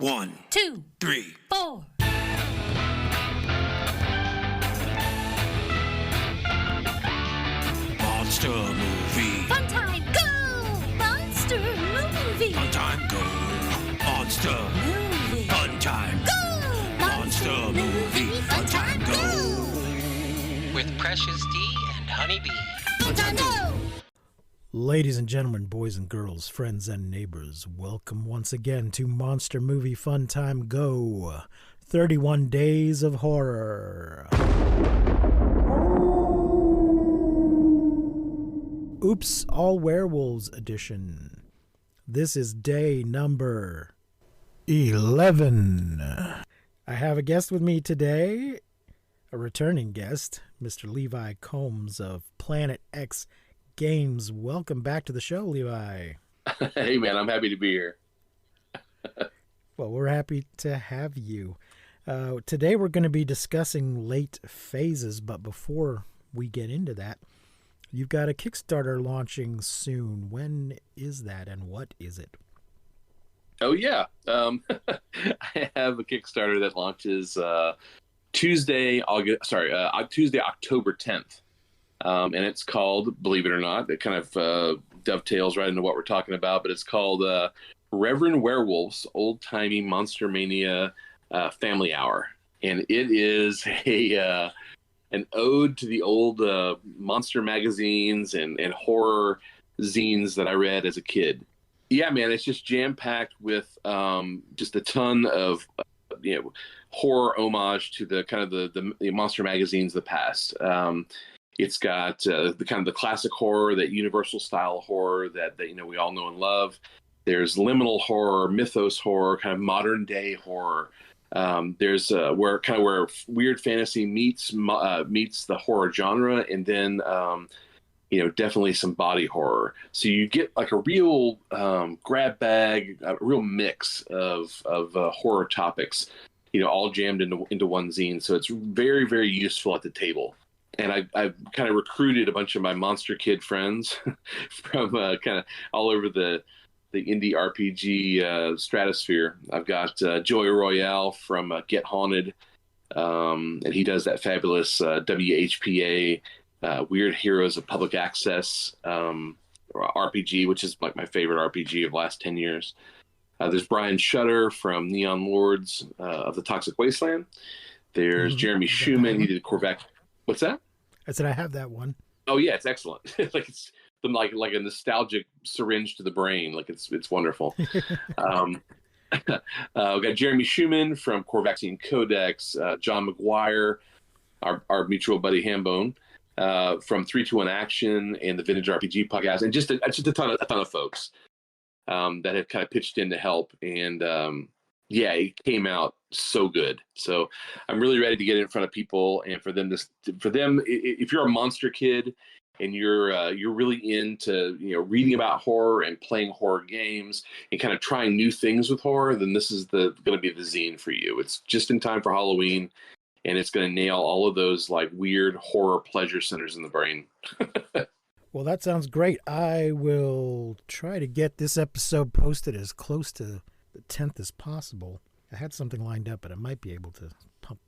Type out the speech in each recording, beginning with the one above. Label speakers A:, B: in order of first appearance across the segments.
A: 1,
B: 2,
A: 3,
B: 4.
A: Monster movie.
B: Fun time, go! Monster movie.
A: Fun time, go. Monster.
B: Movie.
A: Fun time.
B: Go!
A: Monster movie. Fun time, go.
C: With Precious D and Honeybee.
B: Fun time, go!
D: Ladies and gentlemen, boys and girls, friends and neighbors, welcome once again to Monster Movie Fun Time Go, 31 Days of Horror. Oops, All Werewolves edition. This is day number 11. I have a guest with me today, a returning guest, Mr. Levi Combs of Planet X Games. Welcome back to the show, Levi.
E: Hey, man, I'm happy to be here.
D: Well, we're happy to have you. Today we're going to be discussing late phases, but before we get into that, you've got a Kickstarter launching soon. When is that and what is it?
E: Oh, yeah. I have a Kickstarter that launches Tuesday, October 10th. And it's called, believe it or not, it kind of dovetails right into what we're talking about, but it's called Reverend Werewolf's Old Timey Monster Mania Family Hour. And it is an ode to the old monster magazines and horror zines that I read as a kid. Yeah, man, it's just jam-packed with just a ton of horror homage to the kind of the monster magazines of the past. It's got the kind of the classic horror, that Universal style horror that we all know and love. There's liminal horror, mythos horror, kind of modern day horror. There's where weird fantasy meets the horror genre, and then definitely some body horror. So you get like a real grab bag, a real mix of horror topics, all jammed into one zine. So it's very, very useful at the table. And I've kind of recruited a bunch of my Monster Kid friends from kind of all over the indie RPG stratosphere. I've got Joey Royale from Get Haunted, and he does that fabulous WHPA Weird Heroes of Public Access RPG, which is like my favorite RPG of the last 10 years. There's Brian Shutter from Neon Lords of the Toxic Wasteland. There's Jeremy Schumann. He did Korvac. What's that?
D: I said I have that one.
E: Oh yeah, it's excellent. It's like a nostalgic syringe to the brain. Like it's wonderful. We got Jeremy Schumann from Core Vaccine Codex, John McGuire, our mutual buddy Hambone, from 321 Action and the Vintage RPG podcast, and just a ton of folks that have kind of pitched in to help. And it came out so good. So I'm really ready to get it in front of people, and for them, if you're a monster kid and you're really into reading about horror and playing horror games and kind of trying new things with horror, then this is going to be the zine for you. It's just in time for Halloween, and it's going to nail all of those like weird horror pleasure centers in the brain.
D: Well, that sounds great. I will try to get this episode posted as close to the 10th as possible. I had something lined up, but I might be able to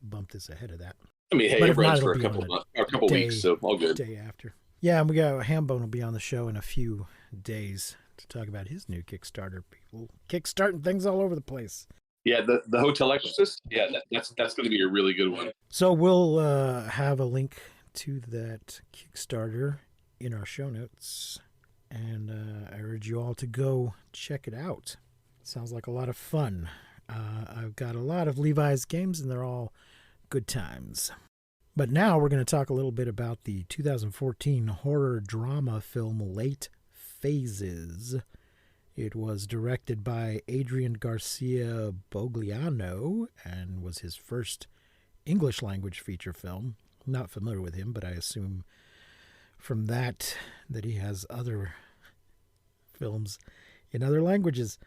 D: bump this ahead of that.
E: I mean, hey,
D: but
E: it runs
D: not,
E: for a couple weeks, so all good.
D: Day after. Yeah, and we got Hambone will be on the show in a few days to talk about his new Kickstarter. People kickstarting things all over the place.
E: Yeah, the Hotel Exorcist. Yeah, that's going to be a really good one.
D: So we'll have a link to that Kickstarter in our show notes, and I urge you all to go check it out. Sounds like a lot of fun. I've got a lot of Levi's games, and they're all good times. But now we're going to talk a little bit about the 2014 horror drama film Late Phases. It was directed by Adrian Garcia Bogliano and was his first English language feature film. Not familiar with him, but I assume from that he has other films in other languages.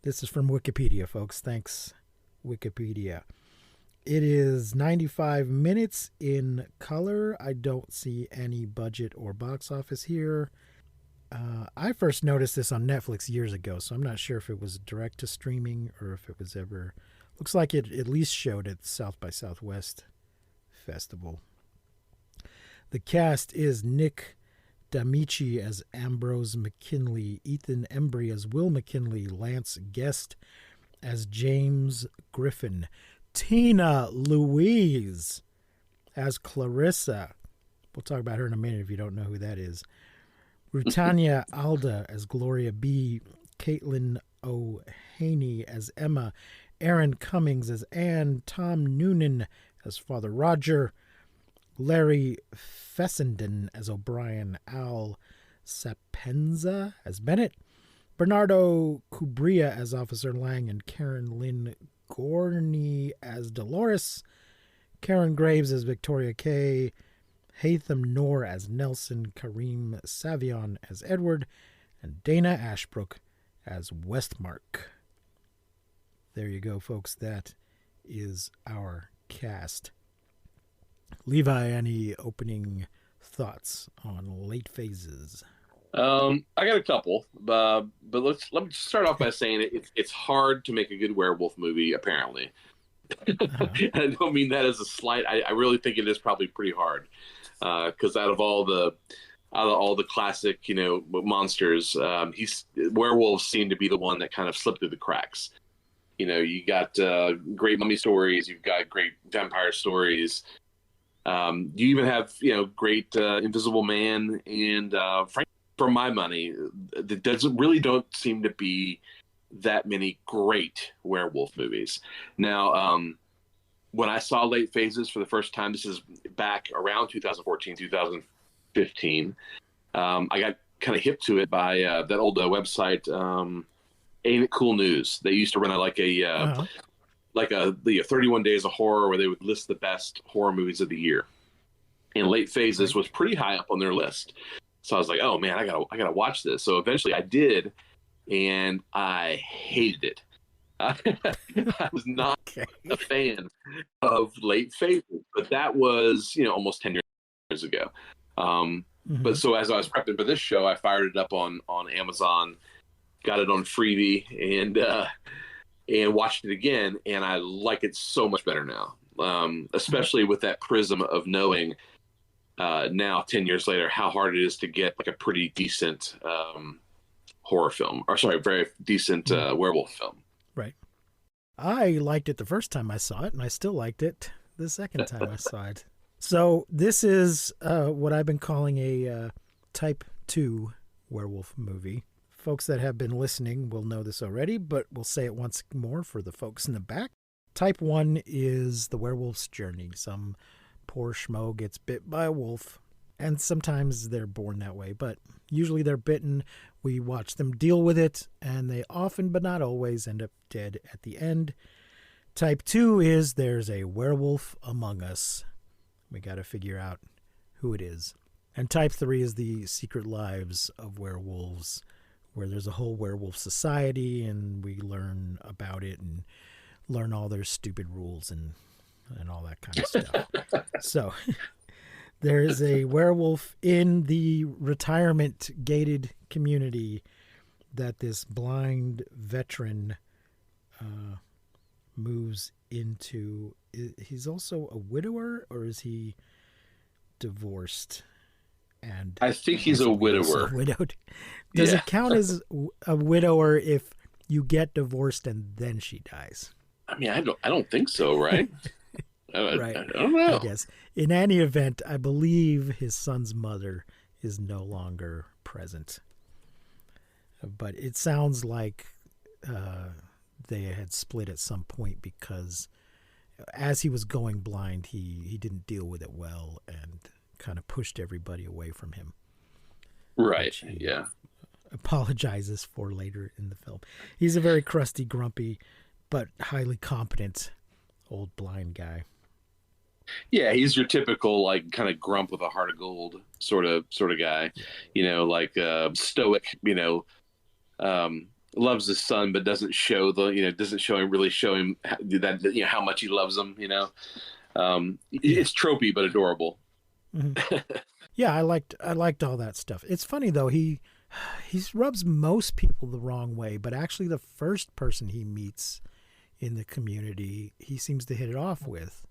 D: This is from Wikipedia, folks. Thanks, Wikipedia. It is 95 minutes in color. I don't see any budget or box office here. I first noticed this on Netflix years ago, so I'm not sure if it was direct to streaming or if it was ever. Looks like it at least showed at the South by Southwest Festival. The cast is Nick D'Amici as Ambrose McKinley, Ethan Embry as Will McKinley, Lance Guest as James Griffin, Tina Louise as Clarissa. We'll talk about her in a minute if you don't know who that is. Rutanya Alda as Gloria B. Caitlin O'Haney as Emma. Aaron Cummings as Anne. Tom Noonan as Father Roger. Larry Fessenden as O'Brien. Al Sapenza as Bennett. Bernardo Cubria as Officer Lang. And Karen Lynn Gorney as Dolores. Karen Graves as Victoria Kay. Hatham Noor as Nelson, Kareem Savion as Edward, and Dana Ashbrook as Westmark. There you go, folks. That is our cast. Levi, any opening thoughts on Late Phases?
E: I got a couple, but let me just start off by saying it's hard to make a good werewolf movie. Apparently, I don't mean that as a slight. I really think it is probably pretty hard. Because out of all the classic, monsters, werewolves seem to be the one that kind of slipped through the cracks. You got great mummy stories, you've got great vampire stories. You even have great Invisible Man, and frankly, for my money, there don't seem to be that many great werewolf movies. Now, when I saw Late Phases for the first time, this is back around 2014, 2015, I got kind of hip to it by that old website, Ain't It Cool News. They used to run the 31 Days of Horror, where they would list the best horror movies of the year. And Late Phases was pretty high up on their list. So I was like, oh man, I gotta watch this. So eventually I did, and I hated it. I was not a fan of Late Phases, but that was almost 10 years ago. But so as I was prepping for this show, I fired it up on Amazon, got it on Freevee, and watched it again, and I like it so much better now. Especially with that prism of knowing now 10 years later how hard it is to get like a pretty decent horror film, or sorry, very decent werewolf film.
D: Right. I liked it the first time I saw it, and I still liked it the second time I saw it. So this is what I've been calling a Type 2 werewolf movie. Folks that have been listening will know this already, but we'll say it once more for the folks in the back. Type 1 is the werewolf's journey. Some poor schmo gets bit by a wolf, and sometimes they're born that way, but usually they're bitten. We watch them deal with it, and they often, but not always, end up dead at the end. Type 2 is there's a werewolf among us. We got to figure out who it is. And Type 3 is the secret lives of werewolves, where there's a whole werewolf society, and we learn about it and learn all their stupid rules and all that kind of stuff. So there is a werewolf in the retirement gated community that this blind veteran moves into. He's also a widower, or is he divorced? And
E: I think he's a widower.
D: Widowed. Does it count as a widower if you get divorced and then she dies?
E: I mean, I don't think so, right?
D: Right.
E: I don't know.
D: I guess. In any event, I believe his son's mother is no longer present. But it sounds like they had split at some point, because as he was going blind, he didn't deal with it well and kind of pushed everybody away from him.
E: Right, yeah.
D: Apologizes for later in the film. He's a very crusty, grumpy, but highly competent old blind guy.
E: Yeah, he's your typical like kind of grump with a heart of gold sort of guy. Like stoic. Loves his son, but doesn't show doesn't show him that how much he loves him. It's tropey but adorable.
D: Mm-hmm. Yeah, I liked all that stuff. It's funny though, he he rubs most people the wrong way, but actually the first person he meets in the community, he seems to hit it off with.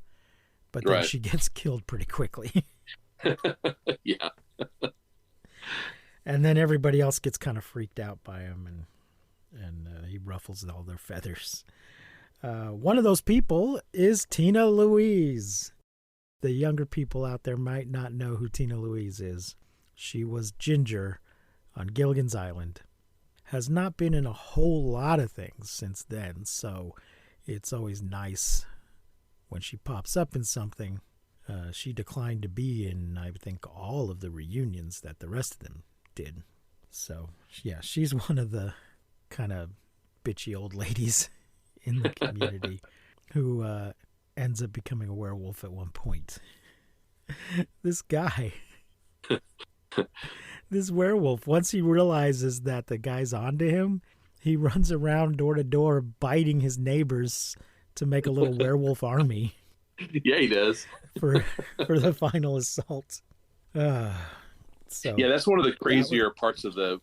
D: But then
E: Right.
D: she gets killed pretty quickly.
E: Yeah.
D: And then everybody else gets kind of freaked out by him, and he ruffles all their feathers. One of those people is Tina Louise. The younger people out there might not know who Tina Louise is. She was Ginger on Gilligan's Island. Has not been in a whole lot of things since then, so it's always nice when she pops up in something. She declined to be in, I think, all of the reunions that the rest of them did. So, yeah, she's one of the kind of bitchy old ladies in the community who ends up becoming a werewolf at one point. This guy, this werewolf, once he realizes that the guy's onto him, he runs around door to door biting his neighbors to make a little werewolf army
E: Yeah, he does.
D: for the final assault. So
E: Yeah, that's one of the crazier parts of the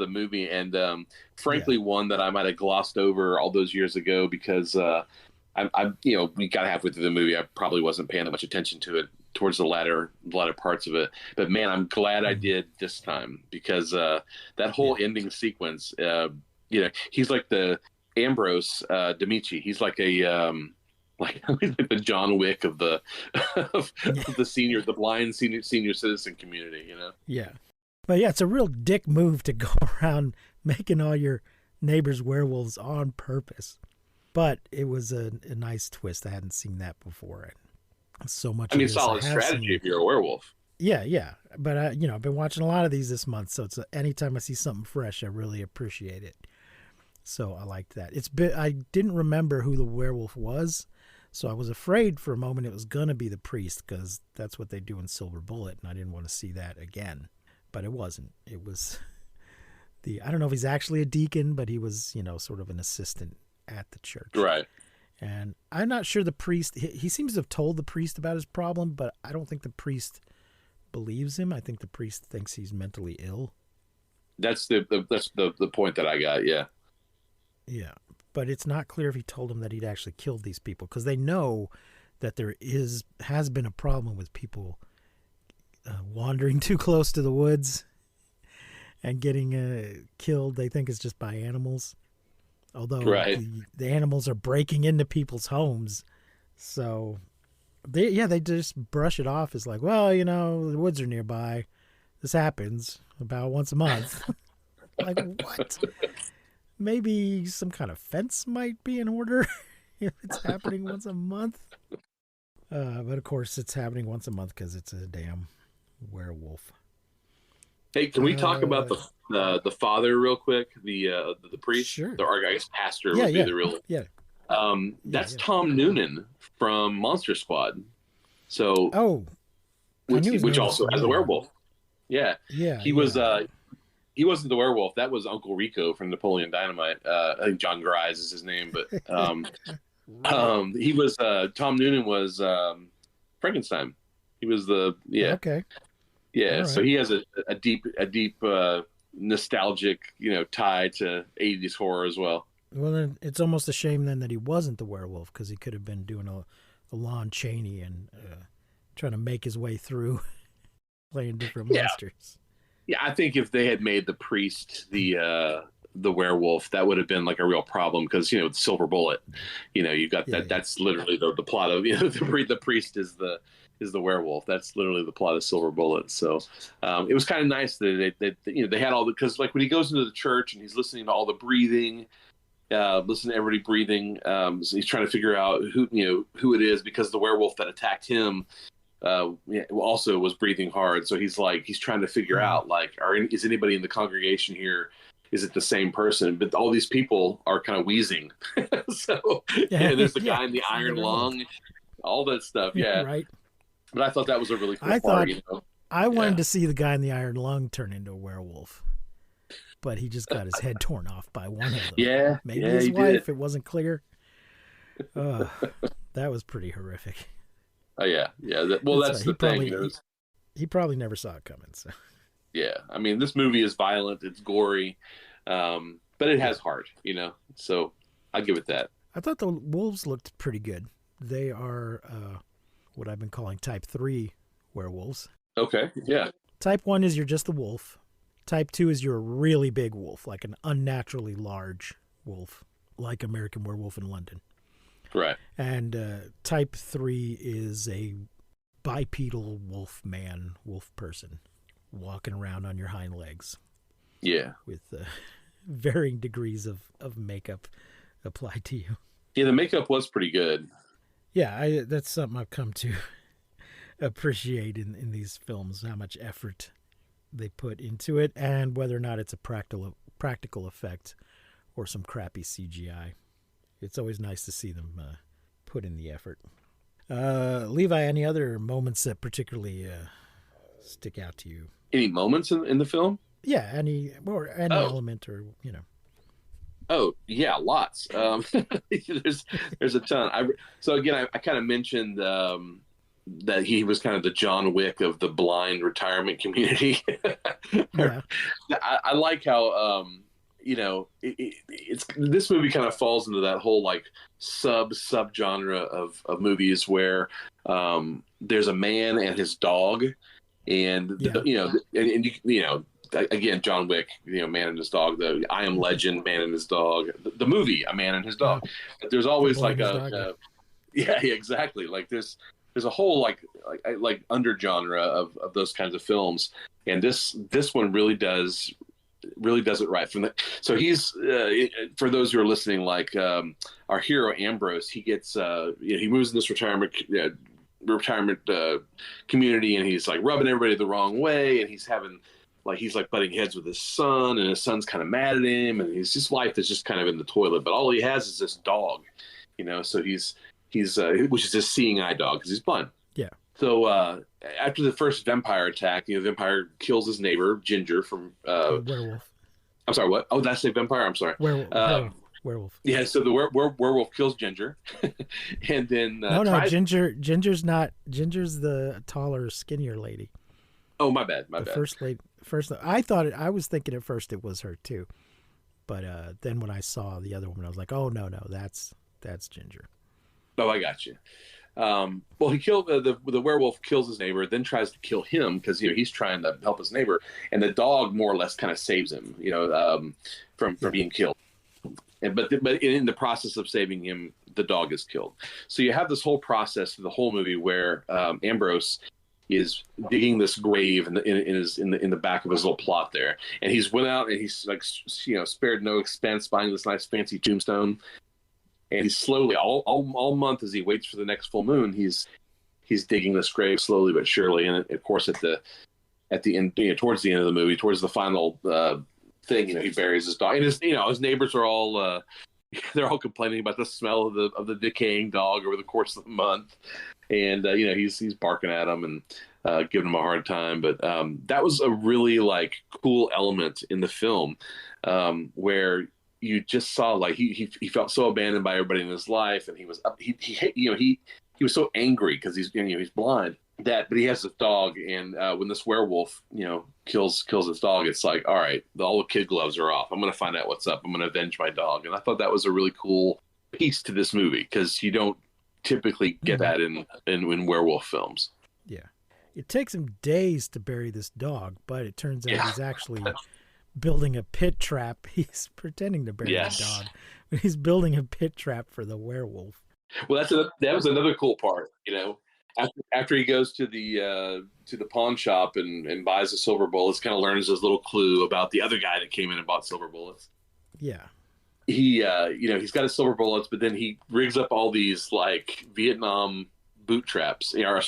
E: movie, and frankly, one that I might have glossed over all those years ago because I we got halfway through the movie. I probably wasn't paying that much attention to it towards the latter parts of it. But man, I'm glad I did this time because that whole ending sequence. He's like the Ambrose Demichi. He's like a he's like the John Wick of the the blind senior citizen community.
D: Yeah. But yeah, it's a real dick move to go around making all your neighbors werewolves on purpose. But it was a nice twist. I hadn't seen that before. And so much.
E: I mean,
D: of this
E: solid
D: I have
E: strategy
D: seen.
E: if you're a werewolf.
D: Yeah. But I've been watching a lot of these this month, so it's anytime I see something fresh, I really appreciate it. So I liked that. I didn't remember who the werewolf was, so I was afraid for a moment it was gonna be the priest because that's what they do in Silver Bullet, and I didn't want to see that again. But it wasn't. It was I don't know if he's actually a deacon, but he was sort of an assistant at the church.
E: Right.
D: And I'm not sure the priest. He seems to have told the priest about his problem, but I don't think the priest believes him. I think the priest thinks he's mentally ill.
E: That's the point that I got. Yeah.
D: Yeah, but it's not clear if he told him that he'd actually killed these people because they know that there has been a problem with people wandering too close to the woods and getting killed. They think it's just by animals, although
E: Right.
D: the animals are breaking into people's homes. So they just brush it off as like, well, the woods are nearby. This happens about once a month. Like, what? Maybe some kind of fence might be in order if it's happening once a month. But of course, it's happening once a month because it's a damn werewolf.
E: Hey, can we talk about the father real quick? The priest,
D: Sure.
E: or I guess pastor
D: Yeah,
E: would
D: yeah.
E: be the real.
D: Yeah.
E: That's
D: yeah.
E: Tom Noonan from Monster Squad. So,
D: Oh, I knew his
E: which
D: name was
E: also has a
D: familiar.
E: werewolf. Yeah,
D: Yeah.
E: he was. He wasn't the werewolf. That was Uncle Rico from Napoleon Dynamite. I think John Grise is his name, but he was. Tom Noonan was Frankenstein. He was the
D: Okay.
E: yeah.
D: All
E: So
D: right.
E: he has a deep nostalgic tie to 80s horror as well.
D: Well, then it's almost a shame then that he wasn't the werewolf because he could have been doing a Lon Chaney and trying to make his way through playing different
E: Yeah.
D: monsters.
E: Yeah, I think if they had made the priest the werewolf, that would have been like a real problem because with Silver Bullet, you got that.
D: Yeah.
E: That's literally the plot of the priest is the werewolf. That's literally the plot of Silver Bullet. So it was kind of nice that they had all because like when he goes into the church and he's listening to all the breathing, listen to everybody breathing. So he's trying to figure out who it is because the werewolf that attacked him. Also was breathing hard, so he's trying to figure out is anybody in the congregation here? Is it the same person? But all these people are kind of wheezing. So there's the guy in the iron lung, all that stuff. Yeah,
D: Right.
E: But I thought that was a really cool
D: I
E: part.
D: thought- I wanted
E: Yeah.
D: to see the guy in the iron lung turn into a werewolf, but he just got his head torn off by one of them.
E: Yeah,
D: Maybe
E: yeah,
D: his
E: he
D: wife.
E: did.
D: It wasn't clear. That was pretty horrific.
E: Oh yeah. That's
D: That's
E: the
D: right.
E: thing.
D: He probably never saw it coming. So
E: Yeah, I mean, this movie is violent, it's gory, but it has heart, So I give it that.
D: I thought the wolves looked pretty good. They are what I've been calling type 3 werewolves.
E: Okay, yeah,
D: Type 1 is you're just the wolf. Type 2 is you're a really big wolf, like an unnaturally large wolf, like American Werewolf in London.
E: right.
D: And type 3 is a bipedal wolf man, wolf person, walking around on your hind legs
E: Yeah,
D: with varying degrees of makeup applied to you.
E: yeah. The makeup was pretty good.
D: Yeah, that's something I've come to appreciate in these films, how much effort they put into it and whether or not it's a practical effect or some crappy CGI. It's always nice to see them put in the effort. Levi, any other moments that particularly stick out to you?
E: Any moments in the film?
D: Yeah, any element or
E: Oh yeah, lots. There's a ton. So again, I kind of mentioned that he was kind of the John Wick of the blind retirement community.
D: Yeah.
E: I like how it's this movie kind of falls into that whole like sub genre of movies where there's a man and his dog, and again, John Wick, man and his dog. The I Am Legend, man and his dog. The movie, A Man and His Dog. But there's always like yeah, exactly. Like there's a whole like under genre of those kinds of films, and this one really does it right. So he's for those who are listening, like our hero Ambrose, he gets he moves in this retirement community, and he's like rubbing everybody the wrong way, and he's butting heads with his son, and his son's kind of mad at him, and his life is just kind of in the toilet. But all he has is this dog, So he's which is his seeing eye dog because he's blind.
D: Yeah.
E: So after the first vampire attack, the vampire kills his neighbor Ginger from
D: werewolf.
E: I'm sorry, what? Oh, that's a vampire. I'm sorry.
D: Werewolf.
E: Yeah, so the werewolf kills Ginger, and then
D: Ginger's not. Ginger's the taller, skinnier lady.
E: Oh, my bad.
D: First lady. I was thinking at first it was her too, but then when I saw the other woman, I was like, oh no, that's Ginger.
E: Oh, I got you. Well, he killed the werewolf, kills his neighbor, then tries to kill him because he's trying to help his neighbor, and the dog more or less kind of saves him, from being killed. But in the process of saving him, the dog is killed. So you have this whole process for the whole movie where Ambrose is digging this grave in the back of his little plot there, and he's went out and he's like spared no expense buying this nice fancy tombstone. And he's slowly, all month as he waits for the next full moon, he's digging this grave slowly but surely. And of course, at the end, towards the end of the movie, towards the final thing, he buries his dog. And his neighbors are all they're all complaining about the smell of the decaying dog over the course of the month. And he's barking at him and giving him a hard time. But that was a really like cool element in the film where you just saw like he felt so abandoned by everybody in his life, and he was he was so angry because he's blind but he has this dog, and when this werewolf kills his dog, it's like, all right, all the kid gloves are off. I'm gonna find out what's up. I'm gonna avenge my dog. And I thought that was a really cool piece to this movie because you don't typically get that in werewolf films.
D: Yeah, it takes him days to bury this dog, but it turns out he's actually building a pit trap. He's pretending to bury the dog, but he's building a pit trap for the werewolf.
E: Well, that was another cool part. After he goes to the pawn shop and buys the silver bullets, kind of learns his little clue about the other guy that came in and bought silver bullets.
D: Yeah.
E: He he's got his silver bullets, but then he rigs up all these like Vietnam booby traps.
D: Yeah.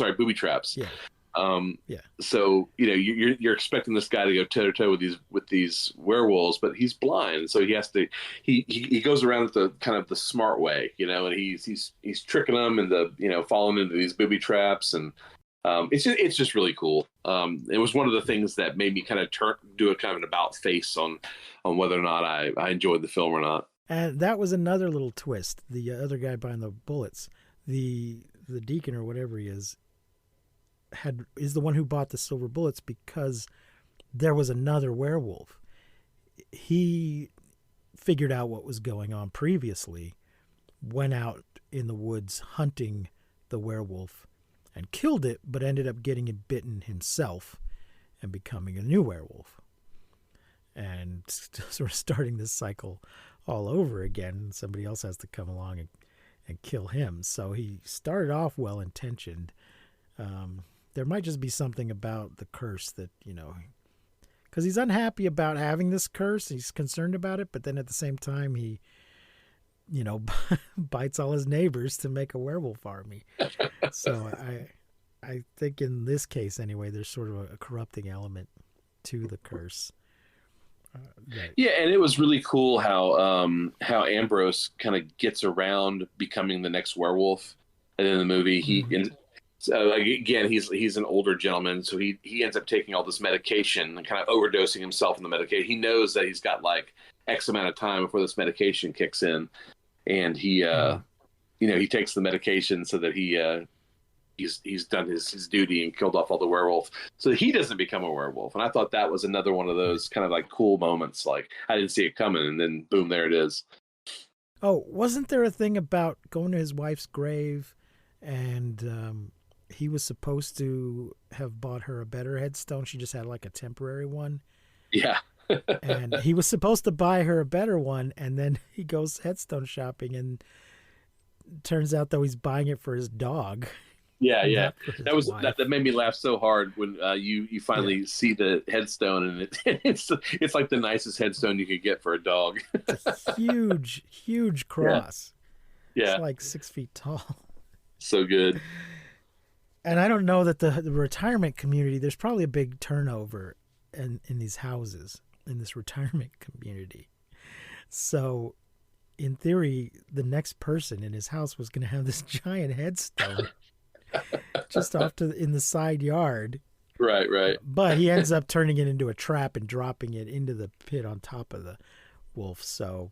E: So you're expecting this guy to go toe to toe with these werewolves, but he's blind, so he has to. He goes around it the kind of the smart way, and he's tricking them and falling into these booby traps, and it's just really cool. It was one of the things that made me kind of do a kind of an about face on whether or not I enjoyed the film or not.
D: And that was another little twist. The other guy buying the bullets, the deacon or whatever he is the one who bought the silver bullets because there was another werewolf. He figured out what was going on previously, went out in the woods hunting the werewolf and killed it, but ended up getting it bitten himself and becoming a new werewolf. And sort of starting this cycle all over again. Somebody else has to come along and kill him. So he started off well-intentioned. There might just be something about the curse that, because he's unhappy about having this curse. He's concerned about it, but then at the same time, he, bites all his neighbors to make a werewolf army. So I think in this case, anyway, there's sort of a corrupting element to the curse.
E: Yeah, and it was really cool how Ambrose kind of gets around becoming the next werewolf. And in the movie, he's an older gentleman, so he ends up taking all this medication and kind of overdosing himself in the medication. He knows that he's got like X amount of time before this medication kicks in, and he takes the medication so that he's done his duty and killed off all the werewolves, so he doesn't become a werewolf. And I thought that was another one of those kind of like cool moments. Like, I didn't see it coming, and then boom, there it is.
D: Oh, wasn't there a thing about going to his wife's grave, and he was supposed to have bought her a better headstone? She just had like a temporary one.
E: Yeah.
D: And he was supposed to buy her a better one, and then he goes headstone shopping, and turns out though he's buying it for his dog.
E: Yeah. That made me laugh so hard when you finally see the headstone, and it's like the nicest headstone you could get for a dog.
D: It's a huge cross.
E: Yeah.
D: It's like 6 feet tall.
E: So good.
D: And I don't know that the retirement community, there's probably a big turnover in these houses, in this retirement community. So in theory, the next person in his house was going to have this giant headstone just off in the side yard.
E: Right.
D: But he ends up turning it into a trap and dropping it into the pit on top of the wolf. So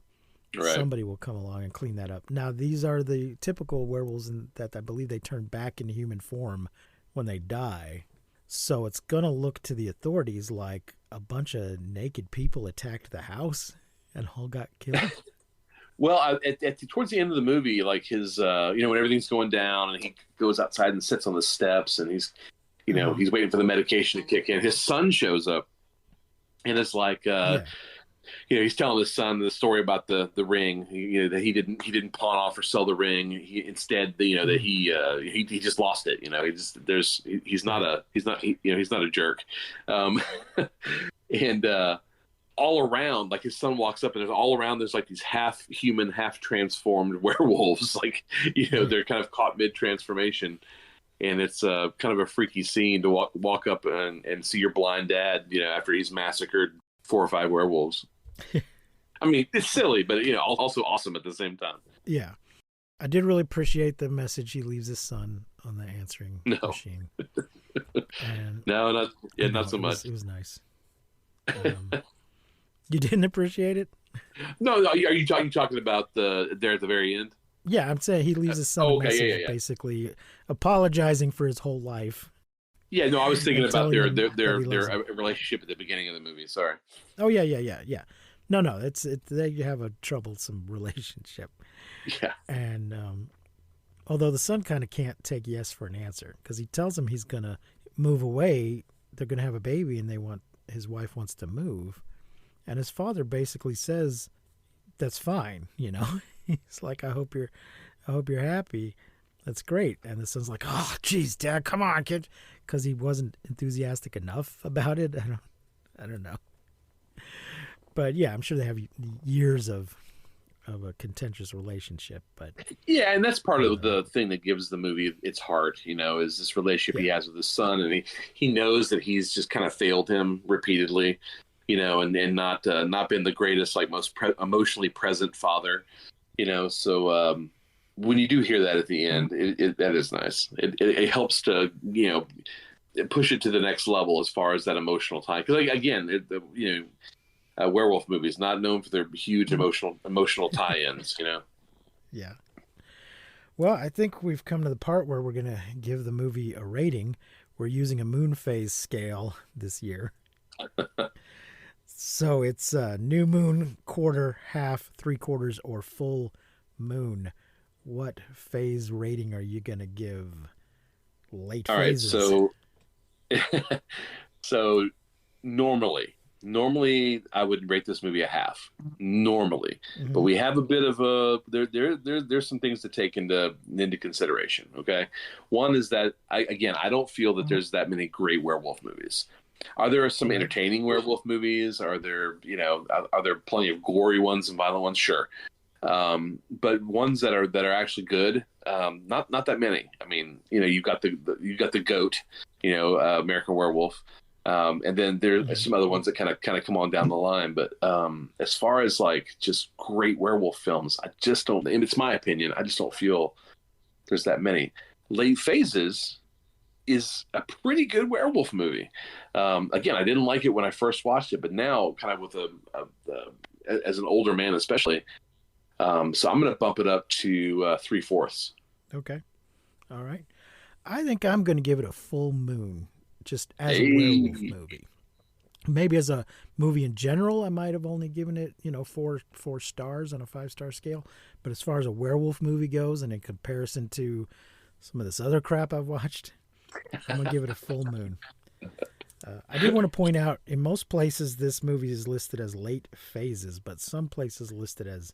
D: somebody will come along and clean that up. Now, these are the typical werewolves that I believe they turn back into human form when they die. So it's going to look to the authorities like a bunch of naked people attacked the house and all got killed.
E: Well, towards the end of the movie, like his, when everything's going down and he goes outside and sits on the steps and he's waiting for the medication to kick in. His son shows up, and it's like, he's telling his son the story about the ring. That he didn't pawn off or sell the ring. That he just lost it. He's not a jerk, and. All around, like his son walks up and there's like these half human, half transformed werewolves. Like, they're kind of caught mid transformation, and it's kind of a freaky scene to walk up and see your blind dad, after he's massacred 4 or 5 werewolves. I mean, it's silly, but also awesome at the same time.
D: Yeah, I did really appreciate the message he leaves his son on the answering machine. And,
E: not so much.
D: It was nice. You didn't appreciate it?
E: No. Are you talking about there at the very end?
D: Yeah, I'm saying he leaves his son a message, basically apologizing for his whole life.
E: Yeah, no, I was thinking about their relationship at the beginning of the movie. Sorry.
D: Oh yeah. No, it's they have a troublesome relationship.
E: Yeah.
D: And although the son kind of can't take yes for an answer, because he tells him he's gonna move away, they're gonna have a baby, and his wife wants to move. And his father basically says, "That's fine." He's like, "I hope you're happy. That's great." And the son's like, "Oh, geez, Dad, come on, kid," because he wasn't enthusiastic enough about it. I don't know. But yeah, I'm sure they have years of a contentious relationship. But
E: yeah, and that's part of the thing that gives the movie its heart. Is this relationship he has with his son, and he knows that he's just kind of failed him repeatedly. And not been the greatest, like most emotionally present father, So when you do hear that at the end, that is nice. It helps to push it to the next level as far as that emotional tie. Because again, werewolf movies not known for their huge emotional tie-ins.
D: Yeah. Well, I think we've come to the part where we're gonna give the movie a rating. We're using a moon phase scale this year. So it's new moon, quarter, half, three quarters, or full moon. What phase rating are you gonna give late
E: All right,
D: phases?
E: so normally I would rate this movie a half. Normally,
D: Mhm.
E: but we have a bit of a there's some things to take into consideration. Okay, one is that I don't feel that there's that many great werewolf movies. Are there some entertaining werewolf movies? Are there are there plenty of gory ones and violent ones? Sure, but ones that are actually good, not that many. I mean, you've got the goat, American Werewolf, and then there's some other ones that kind of come on down the line. But as far as like just great werewolf films, I just don't. And it's my opinion. I just don't feel there's that many. Late Phases is a pretty good werewolf movie. Again, I didn't like it when I first watched it, but now, kind of with as an older man, especially. So I'm going to bump it up to 3/4.
D: Okay. All right. I think I'm going to give it a full moon, just as
E: Hey.
D: a werewolf movie. Maybe as a movie in general, I might have only given it, 4 stars on a 5-star scale. But as far as a werewolf movie goes, and in comparison to some of this other crap I've watched, I'm going to give it a full moon. I did want to point out, in most places, this movie is listed as Late Phases, but some places listed as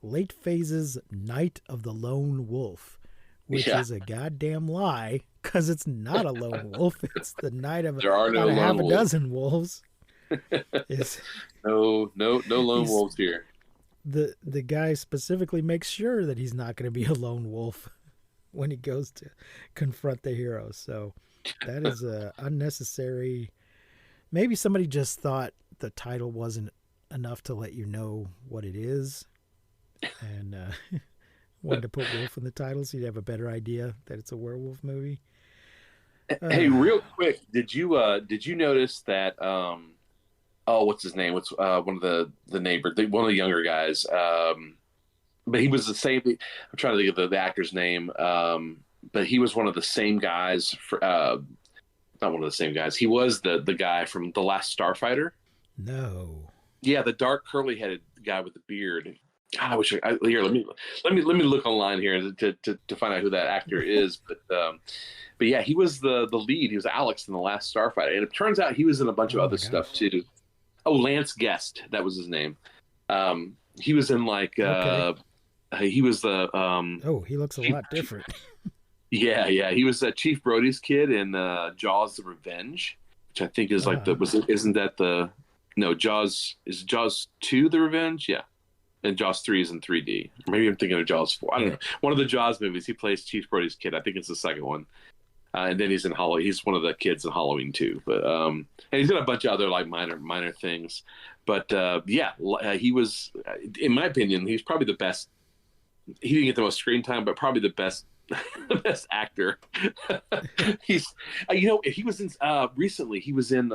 D: Late Phases Night of the Lone Wolf, which
E: Yeah.
D: is a goddamn lie, because it's not a lone wolf. It's the night of
E: There are no
D: about a half
E: lone
D: a
E: wolves.
D: dozen wolves. It's,
E: No lone
D: He's-
E: wolves here.
D: the guy specifically makes sure that he's not going to be a lone wolf when he goes to confront the hero. So that is unnecessary. Maybe somebody just thought the title wasn't enough to let you know what it is, and wanted to put wolf in the title so you'd have a better idea that it's a werewolf movie.
E: Hey, real quick, did you notice that? What's his name? What's one of the neighbor, one of the younger guys? But he was the same. I'm trying to think of the actor's name. But he was one of the same guys. Not one of the same guys. He was the guy from The Last Starfighter.
D: No.
E: Yeah, the dark curly headed guy with the beard. God, I wish here. Let me look online here to find out who that actor is. But yeah, he was the lead. He was Alex in The Last Starfighter, and it turns out he was in a bunch of
D: Oh
E: other
D: my
E: stuff too. Oh, Lance Guest, that was his name. He was in like
D: Okay.
E: he was the
D: Oh, he looks a lot different.
E: yeah, he was Chief Brody's kid in Jaws: The Revenge, which I think is like isn't that the no Jaws is Jaws 2 The Revenge? Yeah. And Jaws 3 is in 3D. Maybe I'm thinking of Jaws 4. I don't know. One of the Jaws movies, he plays Chief Brody's kid. I think it's the second one. And then he's in Halloween. He's one of the kids in Halloween too. But and he's got a bunch of other like minor things. But he was, in my opinion, he's probably the best. He didn't get the most screen time, but probably the best, the best actor. He's, he was in recently. He was in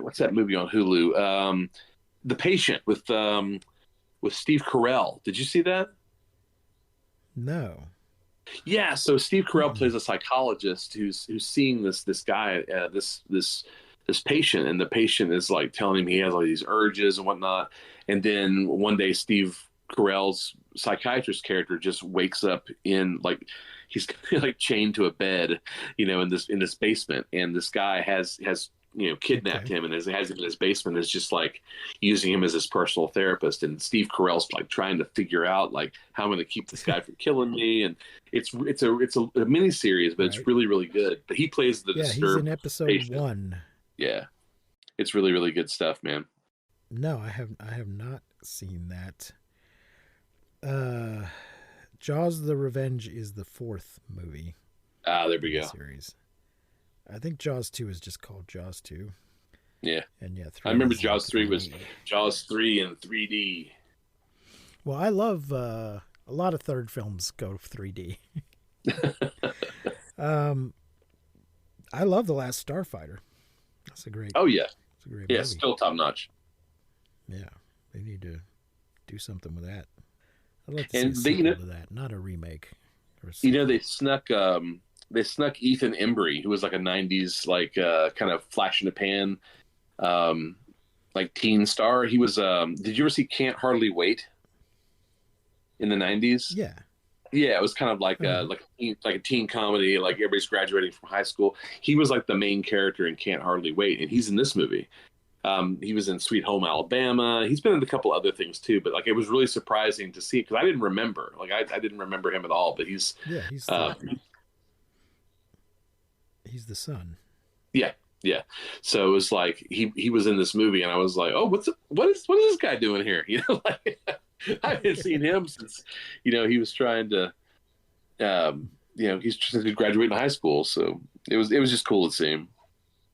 E: what's that movie on Hulu? The Patient with Steve Carell. Did you see that?
D: No.
E: Yeah, so Steve Carell plays a psychologist who's seeing this guy, this patient, and the patient is like telling him he has all these urges and whatnot. And then one day, Steve Carell's psychiatrist character just wakes up in like he's like chained to a bed, in this basement, and this guy has kidnapped him and has him in his basement, is just like using him as his personal therapist. And Steve Carell's like trying to figure out like how I'm going to keep this guy from killing me. And it's a mini series, but it's really, really good. But he plays the disturbed
D: he's in episode
E: patient.
D: 1.
E: Yeah, it's really, really good stuff, man.
D: No, I have not seen that. Jaws: The Revenge is the 4th movie.
E: There we
D: in
E: go.
D: the series. I think Jaws 2 is just called Jaws 2.
E: Yeah.
D: And 3
E: I remember
D: is
E: Jaws
D: like
E: 3 was
D: 3D.
E: Jaws 3 in 3D.
D: Well, I love a lot of third films go 3D. I love The Last Starfighter. That's a great.
E: Oh yeah,
D: it's a great
E: yeah,
D: movie.
E: still top notch.
D: Yeah, they need to do something with that. I'd like to
E: And
D: see
E: they,
D: a sequel to that, not a remake. Or a sequel.
E: They snuck Ethan Embry, who was like a '90s like kind of flash in the pan like teen star. He was. Did you ever see Can't Hardly Wait in the 90s?
D: Yeah.
E: Yeah, it was kind of like a teen comedy. Like everybody's graduating from high school. He was like the main character in Can't Hardly Wait, and he's in this movie. He was in Sweet Home Alabama. He's been in a couple other things too, but like it was really surprising to see because I didn't remember. Like I didn't remember him at all. But he's
D: the son.
E: Yeah. So it was like he was in this movie, and I was like, oh, what is this guy doing here? You know, like I haven't seen him since he was trying to he's trying to graduate in high school. So it was just cool to see him.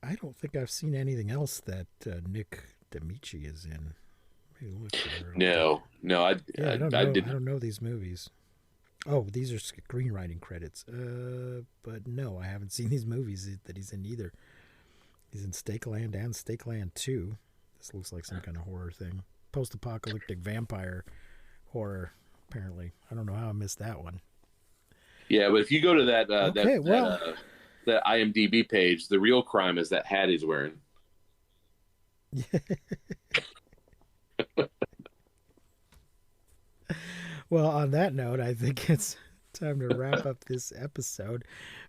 D: I don't think I've seen anything else that Nick D'Amici is in.
E: No, I
D: don't know.
E: didn't.
D: I don't know these movies. Oh, these are screenwriting credits. But no, I haven't seen these movies that he's in either. He's in Stakeland and Stakeland 2. This looks like some kind of horror thing. Post-apocalyptic vampire horror, apparently. I don't know how I missed that one.
E: Yeah, but if you go to that that IMDb page, the real crime is that hat he's wearing.
D: Well, on that note, I think it's time to wrap up this episode.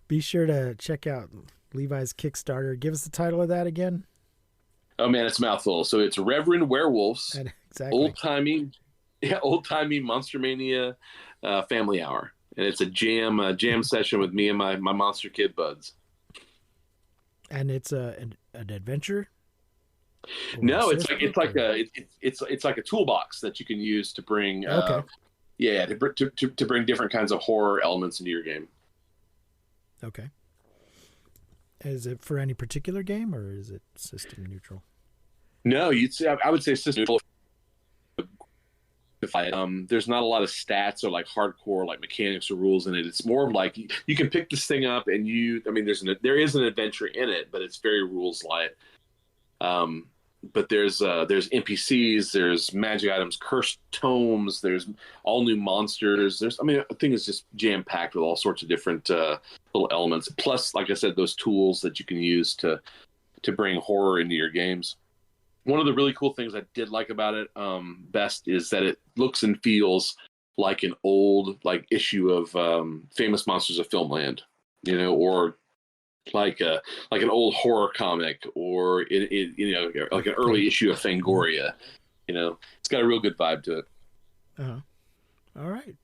D: Be sure to check out Levi's Kickstarter. Give us the title of that again.
E: Oh man, it's a mouthful. So it's Reverend Werewolves,
D: exactly.
E: old timey Monster Mania family hour, and it's a jam session with me and my Monster Kid buds. And it's
D: an adventure.
E: No, it's like a toolbox that you can use to bring.
D: Okay.
E: To bring different kinds of horror elements into your game.
D: Okay. Is it for any particular game, or is it system neutral?
E: No, I would say system neutral. There's not a lot of stats or like hardcore like mechanics or rules in it. It's more of like you can pick this thing up and there is an adventure in it, but it's very rules light. But there's NPCs, there's magic items, cursed tomes, there's all new monsters. I think it's just jam packed with all sorts of different little elements. Plus, like I said, those tools that you can use to bring horror into your games. One of the really cool things I did like about it best is that it looks and feels like an old issue of Famous Monsters of Filmland, or like an old horror comic, or like an early issue of Fangoria. It's got a real good vibe to it.
D: All right,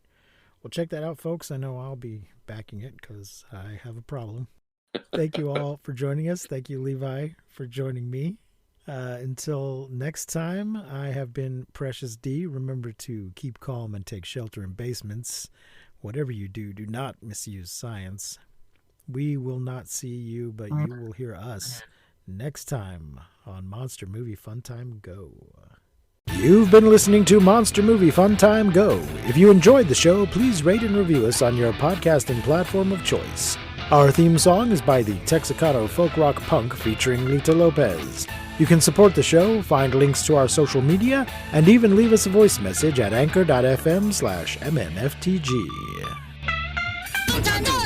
D: well, check that out, folks. I know I'll be backing it because I have a problem. Thank you all for joining us. Thank you, Levi, for joining me. Until next time, I have been Precious D. Remember to keep calm and take shelter in basements. Whatever you do, do not misuse science. We will not see you, but you will hear us next time on Monster Movie Fun Time Go. You've been listening to Monster Movie Fun Time Go. If you enjoyed the show, please rate and review us on your podcasting platform of choice. Our theme song is by the Texicano Folk Rock Punk featuring Lita Lopez. You can support the show, find links to our social media, and even leave us a voice message at anchor.fm/MMFTG.